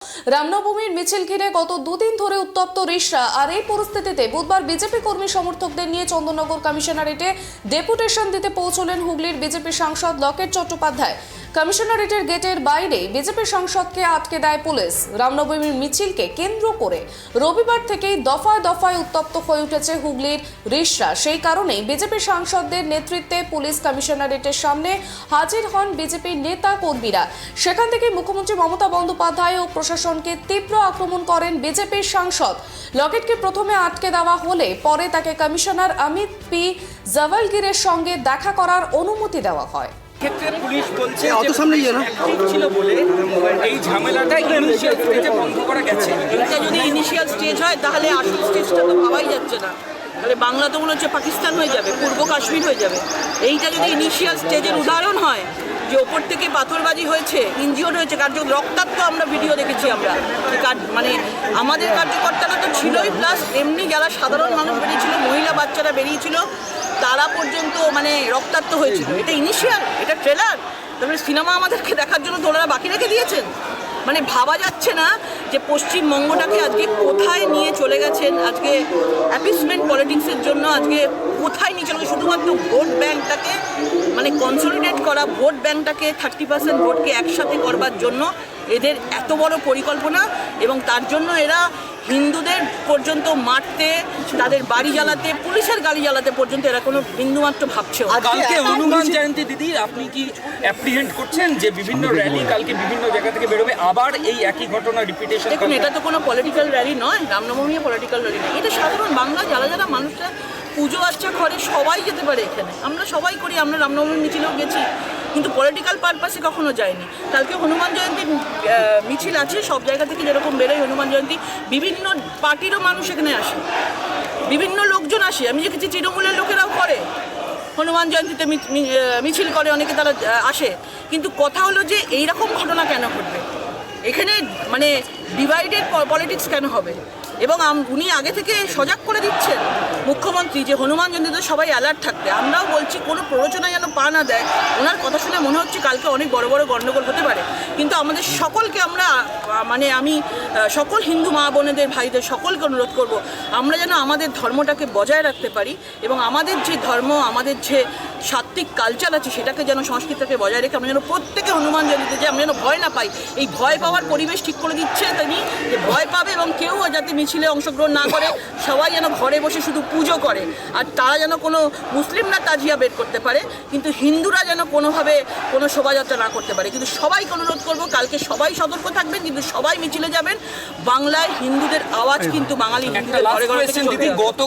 রামনবমীর মিছিল ঘিরে গত দুদিন ধরে উত্তপ্ত রিসরা। আর এই পরিস্থিতিতে বুধবার বিজেপি কর্মী সমর্থকদের নিয়ে চন্দননগর কমিশনারেটে ডেপুটেশন দিতে পৌঁছলেন হুগলির বিজেপি সাংসদ লকেট চট্টোপাধ্যায়। কমিশনারেটের গেটের বাইরে বিজেপি সাংসদকে আটকে দেয় পুলিশ। রামনবমীর মিছিলকে কেন্দ্র করে রবিবার থেকেই দফায় দফায় উত্তপ্ত হয়ে উঠেছে হুগলির রিসরা। সেই কারণেই বিজেপি সাংসদদের নেতৃত্বে পুলিশ কমিশনারেটের সামনে হাজির হন বিজেপির নেতা কর্মীরা। সেখান থেকে মুখ্যমন্ত্রী মমতা বন্দ্যোপাধ্যায় ও প্রশাসনকে তীব্র আক্রমণ করেন বিজেপির সাংসদ। লকেটকে প্রথমে আটকে দেওয়া হলে পরে তাকে কমিশনার অমিত পি জাভালগিরের সঙ্গে দেখা করার অনুমতি দেওয়া হয়। ক্ষেত্রে পুলিশ বলছে যে অ্যাক্টিভ ছিল বলে এই ঝামেলাটা ইনিশিয়াল স্টেজে বন্ধ করা গেছে। এটা যদি ইনিশিয়াল স্টেজ হয় তাহলে আসল স্টেজটা তো ভাবাই যাচ্ছে না। তাহলে বাংলা তো মনে হচ্ছে পাকিস্তান হয়ে যাবে, পূর্ব কাশ্মীর হয়ে যাবে। এইটা যদি ইনিশিয়াল স্টেজের উদাহরণ হয় যে ওপর থেকে পাথরবাজি হয়েছে, ইনজিওর্ড হয়েছে, রক্তাক্ত আমরা ভিডিও দেখেছি। আমরা মানে আমাদের কার্যকর্তারা তো ছিলই, প্লাস এমনি যারা সাধারণ মানুষ বেরিয়েছিল, মহিলা বাচ্চারা বেরিয়েছিল, তারা পর্যন্ত মানে রক্তাক্ত হয়েছিল। এটা ইনিশিয়াল, এটা ট্রেলার। তারপরে সিনেমা আমাদেরকে দেখার জন্য তোলারা বাকি রেখে দিয়েছেন। মানে ভাবা যাচ্ছে না যে পশ্চিমবঙ্গটাকে আজকে কোথায় নিয়ে চলে গেছেন। আজকে অ্যাপিসমেন্ট পলিটিক্সের জন্য আজকে কোথায় নিয়ে চলে গেছে। শুধুমাত্র ভোট ব্যাঙ্কটাকে মানে কনসলিডেট করা, ভোট ব্যাঙ্কটাকে 30% ভোটকে একসাথে করবার জন্য এদের এত বড় পরিকল্পনা। এবং তার জন্য এরা হিন্দুদের পর্যন্ত মারতে, তাদের বাড়ি জ্বালাতে, পুলিশের গাড়ি জ্বালাতে পর্যন্ত এরা কোনো বিন্দুমাত্র ভাবছে। কালকে হনুমান জয়ন্তী দিদি, আপনি কি অ্যাপ্রিহেন্ড করছেন যে বিভিন্ন র্যালি কালকে বিভিন্ন জায়গা থেকে বেরোবে, আবার এই একই ঘটনা রিপিটেশন? দেখুন, এটা তো কোনো পলিটিক্যাল র্যালি নয়, রামনবমীও পলিটিক্যাল র্যালি নয়। এটা সাধারণ বাংলা যারা যারা মানুষরা পুজো আর্চা করে সবাই যেতে পারে। এখানে আমরা সবাই করি, আমরা রামনবমীর মিছিলেও গেছি, কিন্তু পলিটিক্যাল পারপাসে কখনো যায়নি। কালকে হনুমান জয়ন্তীর মিছিল আছে, সব জায়গা থেকে যেরকম বেরোয় হনুমান জয়ন্তী, বিভিন্ন পার্টিরও মানুষ এখানে আসে, বিভিন্ন লোকজন আসে। আমি দেখেছি তৃণমূলের লোকেরাও করে, হনুমান জয়ন্তীতে মিছিল করে, অনেকে তারা আসে। কিন্তু কথা হলো যে এইরকম ঘটনা কেন ঘটবে এখানে, মানে ডিভাইডেড পলিটিক্স কেন হবে? এবং উনি আগে থেকে সজাগ করে দিচ্ছেন মুখ্যমন্ত্রী যে হনুমান জয়ন্তীতে সবাই অ্যালার্ট থাকতে। আমরাও বলছি কোনো প্ররোচনা যেন পা না দেয়। ওনার কথা শুনে মনে হচ্ছে কালকে অনেক বড় বড় গণ্ডগোল হতে পারে। কিন্তু আমাদের সকলকে আমরা মানে আমি সকল হিন্দু মা বোনেদের, ভাইদের সকলকে অনুরোধ করব, আমরা যেন আমাদের ধর্মটাকে বজায় রাখতে পারি এবং আমাদের যে ধর্ম, আমাদের যে সাত্ত্বিক কালচার আছে সেটাকে যেন, সংস্কৃতিটাকে বজায় রেখে আমরা যেন প্রত্যেকে হনুমান জয়ন্তীতে যে আমরা যেন ভয় না পাই। এই ভয় পাওয়ার পরিবেশ ঠিক করে দিচ্ছে তিনি, যে ভয় পাবে এবং কেউ যাতে মিছিলে অংশগ্রহণ না করে, সবাই যেন ঘরে বসে শুধু পুজো করে। আর তারা যেন কোনো মুসলিমরা তাজিয়া বের করতে পারে, কিন্তু হিন্দুরা যেন কোনোভাবে কোনো শোভাযাত্রা না করতে পারে। কিন্তু সবাইকে অনুরোধ করবো, কালকে সবাই সতর্ক থাকবেন, কিন্তু সবাই মিছিলে যাবেন। বাংলায় হিন্দুদের আওয়াজ কিন্তু বাঙালি হিন্দুদের ঘরে ঘরে থেকে চলবে। গত